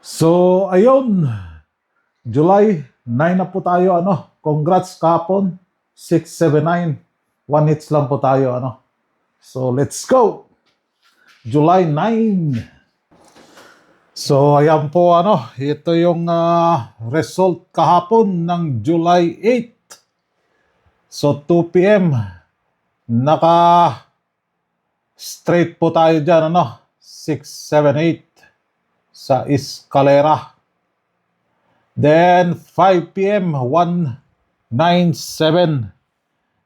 So, ayun, July 9 na po tayo, Congrats kahapon, 679. One hits lang po tayo, So, let's go! July 9. So, ayan po, ito yung result kahapon ng July 8. So, 2 p.m. Naka-straight po tayo dyan, 678 sa Escalera. Then, 5 p.m., 197.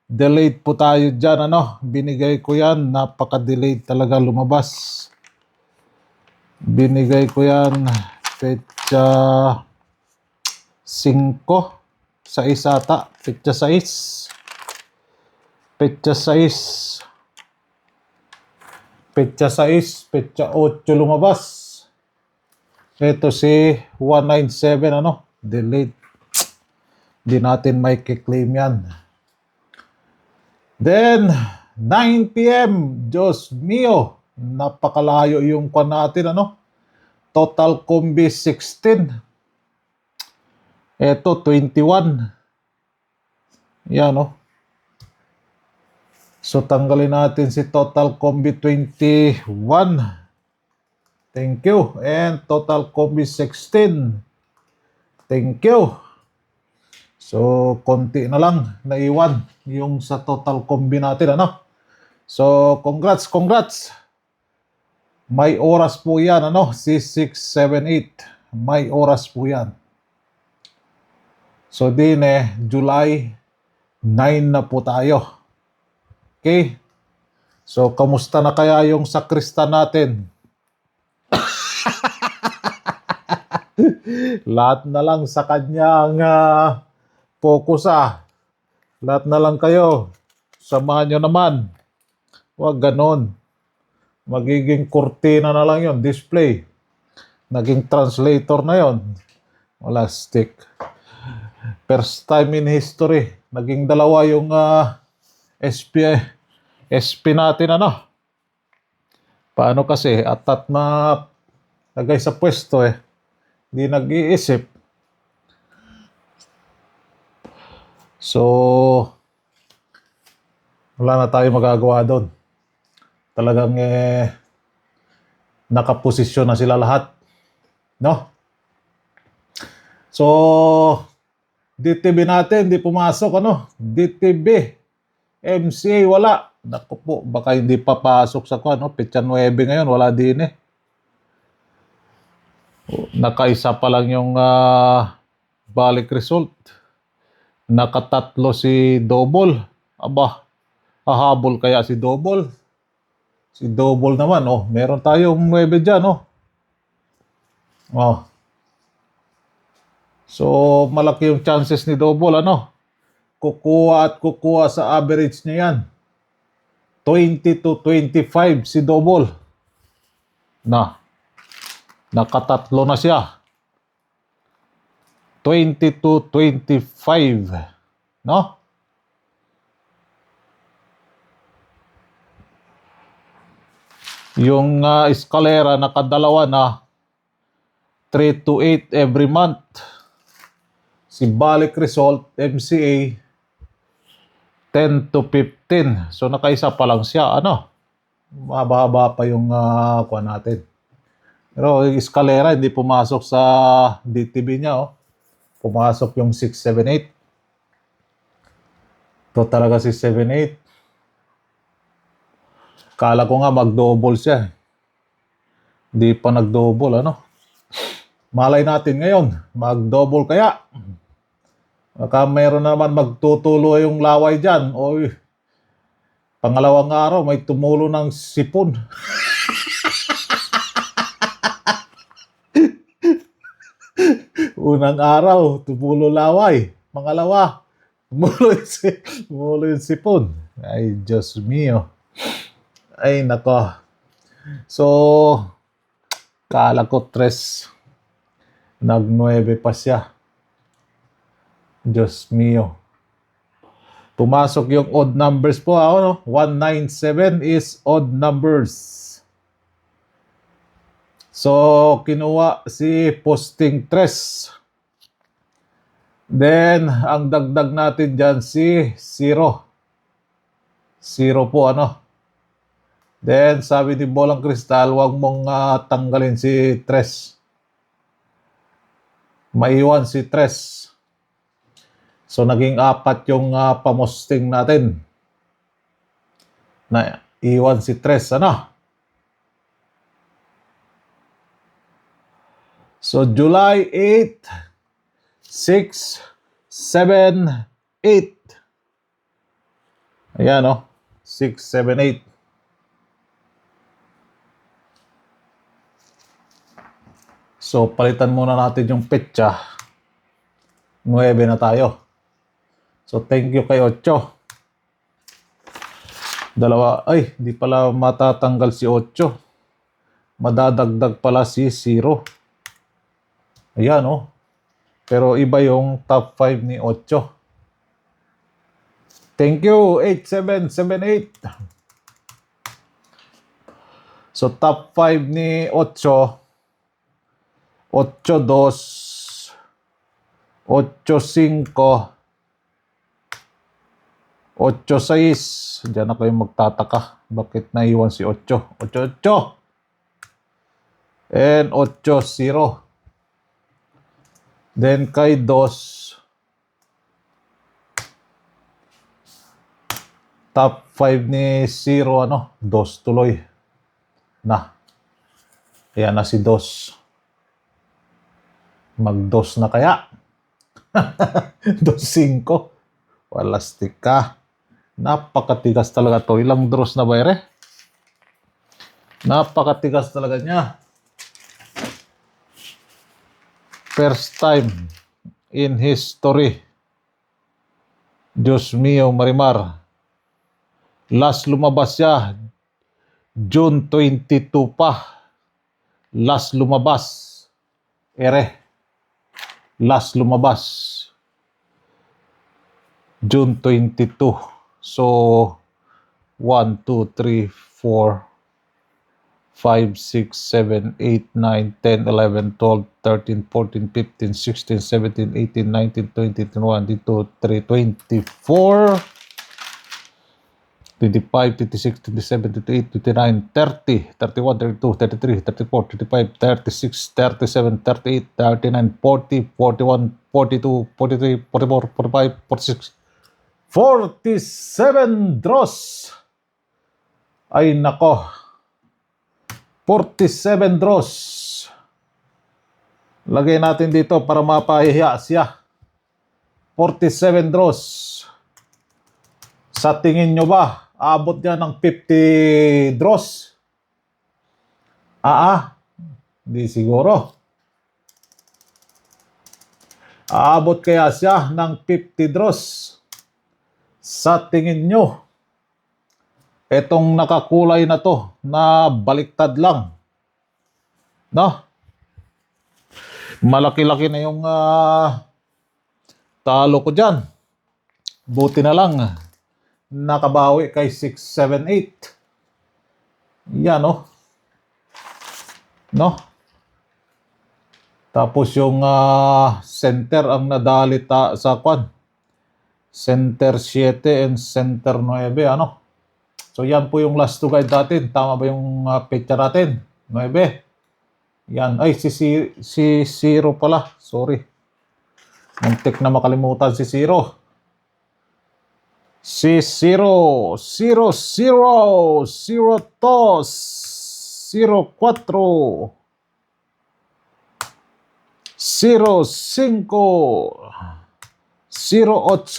Delayed po tayo dyan, Binigay ko yan. Napaka-delayed talaga lumabas. Binigay ko yan. Petsa 5. 6 ata. Petsa 6. Petsa 6. Petsa 6. Petsa 8 lumabas. Ito si 197, Delayed. Di natin may kiklaim yan. Then, 9 p.m. Diyos mio. Napakalayo yung kwan natin, Total combi 16. Ito, 21. Yan, So, tanggalin natin si total combi 21. Thank you. And total combi 16. Thank you. So, konti na lang naiwan yung sa total combi natin, So, congrats. May oras po yan, C678. May oras po yan. So, July 9 na po tayo. Okay? So, kamusta na kaya yung sakristan natin? Lahat na lang sa kanyang focus Lahat na lang kayo. Samahan nyo naman. Huwag ganon. Magiging kurtina na lang yon, display. Naging translator na yon. Wala stick. First time in history. Naging dalawa yung SP natin, Paano kasi? Atat na lagay sa pwesto Hindi nag-iisip. So, wala na tayo magagawa doon. Talagang nakaposisyon na sila lahat. No? So, DTB natin, hindi pumasok, DTB. MCA, wala. Naku po, baka hindi papasok sa Petsa 9 ngayon, wala din Nakaisa pa lang yung balik result. Nakatatlo si Double. Aba, hahabol kaya si Double? Si Double naman, meron tayong 9 dyan, So, malaki yung chances ni Double, Kukuha sa average niya yan. 20 to 25 si Double. Nakatatlo na siya. 20 to 25. Yung Escalera nakadalawa na 3 to 8 every month. Si balik result, MCA, 10 to 15. So nakaisa pa lang siya, Mahaba pa yung kuha natin. Pero yung Escalera hindi pumasok sa DTB niya, Pumasok yung 678. Ito talaga si 78. Kala ko nga mag-double siya. Hindi pa nag-double, Malay natin ngayon, mag-double kaya. Baka mayroon naman magtutulo yung laway dyan. Oy, pangalawang araw may tumulo ng sipon. Unang araw, tumulo laway. Pangalawa, tumulo yung sipon. Ay, Diyos mio. Ay, nako. So, kala ko 3. Nag-9 pa siya. Diyos mio. Pumasok yung odd numbers po, 197 is odd numbers. So, kinuha si posting 3. Then, ang dagdag natin dyan si 0. 0 po ano. Then, sabi ni Bolang Kristal, huwag mong tanggalin si 3. Maiwan si 3. So, naging 4 yung pamosting natin. Na iwan si 3, ano? So, July 8, 6, 7, 8. Ayan, no? 6, 7, 8. So, palitan muna natin yung petsa. 9 na tayo. So, thank you kay 8. Dalawa. Ay, di pala matatanggal si 8. Madadagdag pala si 0. Ayan, oh. Pero iba yung top 5 ni 8. Thank you, 8778. So, top 5 ni 8. 8-2, 8-5, 8-6. Diyan na kayo magtataka. Bakit naiwan si 8? 8-8. And 8-0. Then kay 2. Top 5 ni 0, ano? 2 tuloy. Na. Ayan na si 2. Mag-2 na kaya? 2-5. Walastik ka. Napakatigas talaga to. Ilang draws na ba, ere? Napakatigas talaga niya. First time in history. Diyos mio, Marimar. Last lumabas siya, June 22 pa. Last lumabas. Ere. Last lumabas. June 22. So, 1, 2, 3, 4, 5, 6, 7, 8, 9, 10, 11, 12, 13, 14, 15, 16, 17, 18, 19, 20, 21, 22, 23, 24, 25, 26, 27, 28, 29, 30, 31, 32, 33, 34, 35, 36, 37, 38, 39, 40, 41, 42, 43, 44, 45, 46, 47 draws. Ay nako. 47 draws. Lagay natin dito para mapahiya siya. 47 draws. Sa tingin nyo ba, aabot niya ng 50 draws? Di siguro. Aabot kaya siya ng 50 draws? Sa tingin nyo, etong nakakulay na to, na baliktad lang. No? Malaki-laki na yung talo ko dyan. Buti na lang, nakabawi kay 6, 7, 8. Yan, no? No? Tapos yung center ang nadali sa kwan. Center 7 and center 9, ano? So yan po yung last to guide natin. Tama ba yung picture natin? 9. Yan. Ay, si 0 pala. Sorry. Muntik na makalimutan si 0. Si 0, 0, 0, 0, 2, 0, 4, 0, 5, 0-8.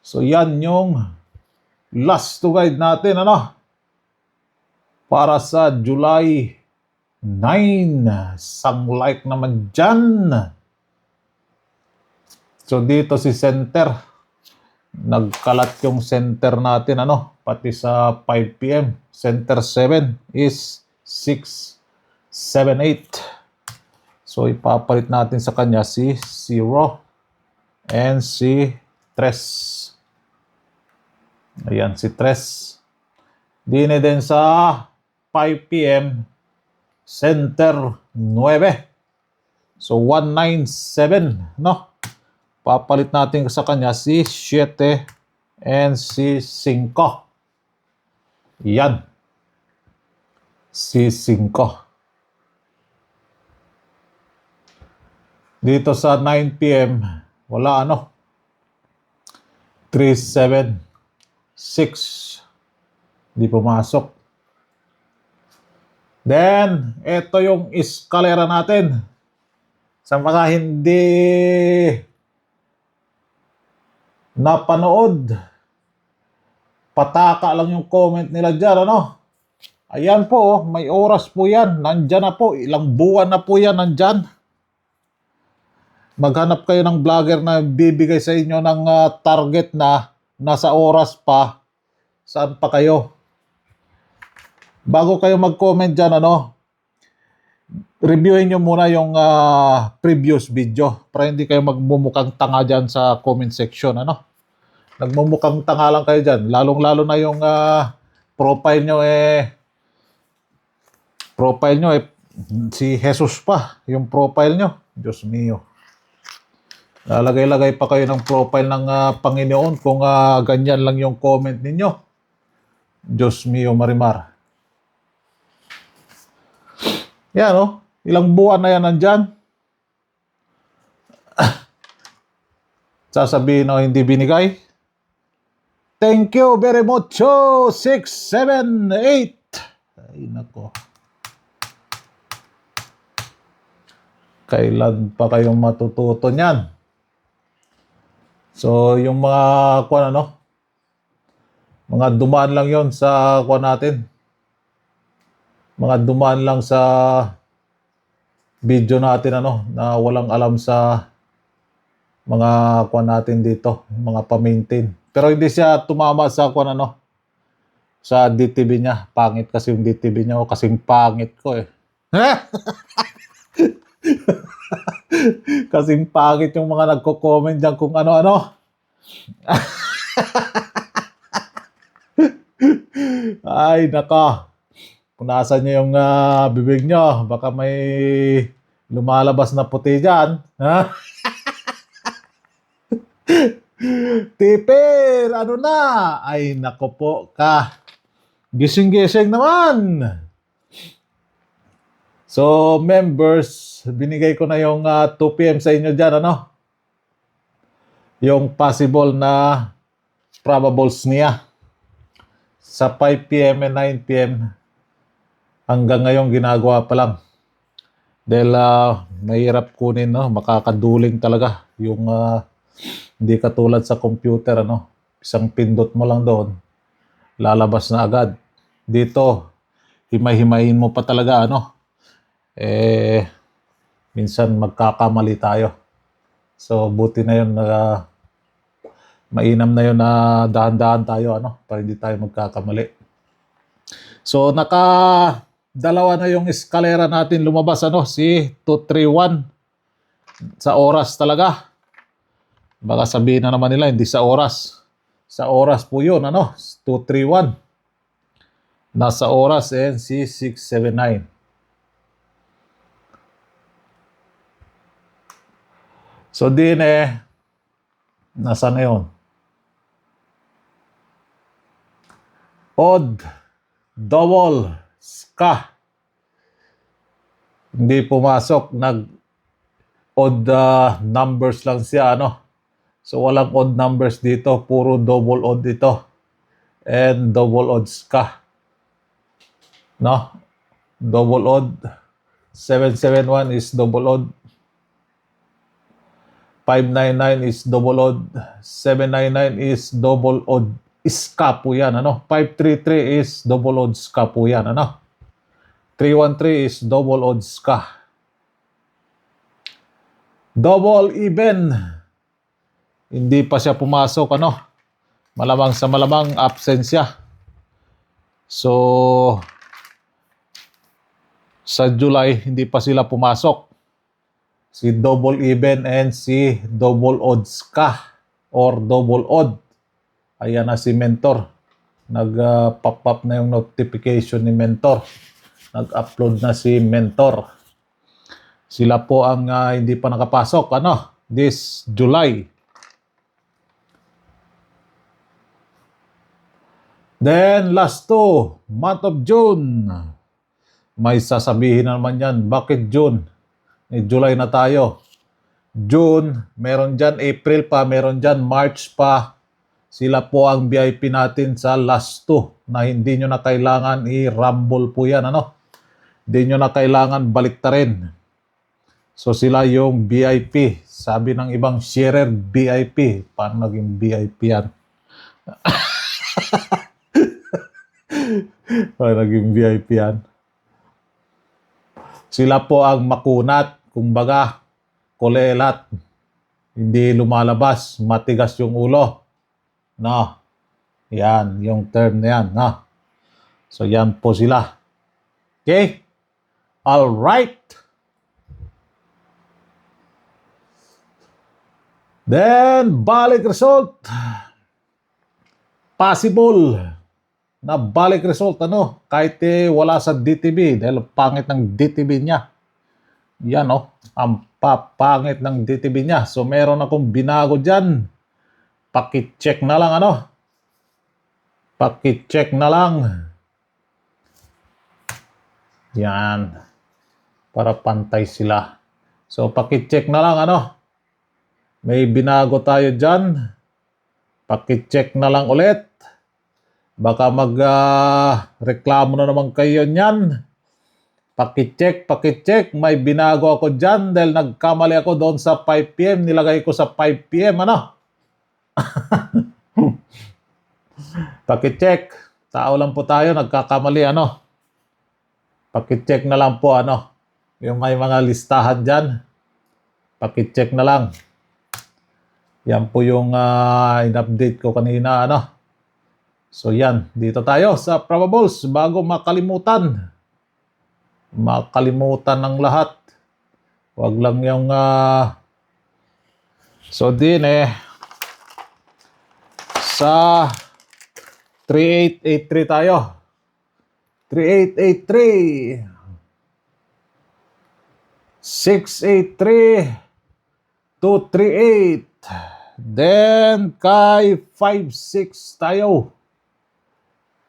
So yan yung last to guide natin, ano? Para sa July 9. Sang-like naman dyan. So dito si center. Nagkalat yung center natin, ano? Pati sa 5 p.m. Center 7 is 6, 7, 8. So ipapalit natin sa kanya si 0 and si 3. Ayan, si 3. Dine din sa 5 p.m. Center 9. So 197, no? Papalit natin sa kanya si 7 and si 5. Yan. Si 5. Dito sa 9 p.m. wala ano. 376. Di pumasok. Then, ito yung eskalera natin. Sa mga hindi napanood, pataka lang yung comment nila dyan, ano? Ayan po, may oras po yan. Nandyan na po, ilang buwan na po yan nandyan. Maghanap kayo ng vlogger na bibigay sa inyo ng target na nasa oras pa. Saan pa kayo? Bago kayo mag-comment dyan, ano? Reviewin nyo muna yung previous video para hindi kayo magmumukhang tanga dyan sa comment section, ano? Nagmumukhang tanga lang kayo dyan. Lalong-lalo na yung profile nyo si Jesus pa, yung profile nyo. Diyos mio. Lalagay-lagay pa kayo ng profile ng Panginoon kung ganyan lang yung comment ninyo. Diyos mio, Marimar. Yan, no? Ilang buwan na yan nandyan. Sasabihin na hindi binigay. Thank you very much. 6, 7, 8. Ay, nako. Kailan pa kayong matututo niyan? So, yung mga kuwan, ano? Mga dumaan lang yon sa kuwan natin. Mga dumaan lang sa video natin, ano, na walang alam sa mga kuwan natin dito, mga pa-maintain. Pero hindi siya tumama sa kuwan, ano, sa DTV niya. Pangit kasi yung DTV niya, o kasing pangit ko eh. Kasing pangit yung mga nagko-comment dyan kung ano-ano. Ay, naka. Punasan nyo yung bibig nyo. Baka may lumalabas na puti dyan. Ha? Tipir, ano na? Ay, nako po ka. Gising-gising naman. So, members, binigay ko na yung 2 p.m. sa inyo dyan, ano? Yung possible na probables niya. Sa 5 p.m. and 9 p.m. hanggang ngayon ginagawa pa lang. Dahil mahirap kunin, no? Makakaduling talaga. Yung hindi katulad sa computer, ano? Isang pindot mo lang doon, lalabas na agad. Dito, himay-himayin mo pa talaga, ano? Minsan magkakamali tayo. So, buti na yun na mainam na yun na dahan-dahan tayo, ano? Para hindi tayo magkakamali. So, dalawa na yung eskalera natin lumabas, ano? Si 231 sa oras talaga. Baka sabihin na naman nila, hindi sa oras. Sa oras po yun, ano? 231. Nasa oras and si 679. So, din nasa na yun? Odd, double, ska. Hindi pumasok. Odd numbers lang siya, ano? So, walang odd numbers dito. Puro double odd dito. And double odd ska. No? Double odd. 771 is double odd. 599 is double odd. 799 is double odd. Ska po yan, ano? 533 is double odd ska po yan, ano? 313 is double odd ska. Double even. Hindi pa siya pumasok, ano? Malamang sa malamang absent siya. So, sa July, hindi pa sila pumasok. Si double even and si double odd ska or double odd. Ayan na si Mentor. Nag-pop up na yung notification ni Mentor Nag-upload na si Mentor. Sila po ang hindi pa nakapasok, this July. Then, last two, month of June. May sasabihin na naman yan, bakit June? July na tayo. June, meron dyan April pa, meron dyan March pa. Sila po ang VIP natin sa last two na hindi nyo na kailangan i-rumble po yan, Hindi nyo na kailangan baliktarin. So sila yung VIP. Sabi ng ibang sharer, VIP. Paano naging VIP yan? Paano naging VIP yan? Sila po ang makunat. Kumbaga, kulelat. Hindi lumalabas. Matigas yung ulo. No. Yan, yung term na yan. No. So yan po sila. Okay? All right. Then, balik result. Possible na balik result, kahit wala sa DTB dahil pangit ng DTB niya. Yan, ang papangit ng DTB niya. So, meron akong binago dyan. Paki-check na lang, Paki-check na lang. Yan. Para pantay sila. So, paki-check na lang, May binago tayo dyan. Paki-check na lang ulit. Baka mag-reklamo na naman kayo niyan. Paki-check. May binago ako dyan dahil nagkamali ako doon sa 5 PM. Nilagay ko sa 5 PM, Paki-check. Tao lang po tayo, nagkakamali, Paki-check na lang po, Yung may mga listahan dyan. Paki-check na lang. Yan po yung in-update ko kanina, So yan, dito tayo sa probables bago makalimutan. Makalimutan ng lahat. Wag lang yung so din sa 3883 tayo. 3883 683 238. Then, kay 5-6 tayo.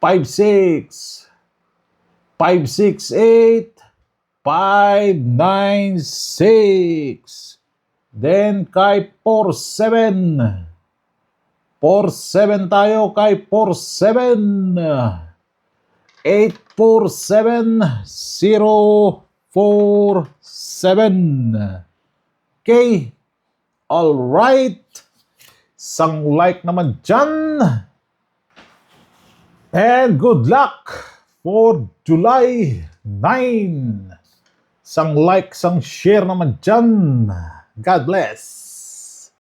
5-6. 5-6-8. 5-9-6. Then, kay 4-7. 4-7 tayo kay 4-7. 8-4-7-0-4-7. Okay. All right. Isang like naman dyan. And good luck for July 9. Isang like, isang share naman dyan. God bless.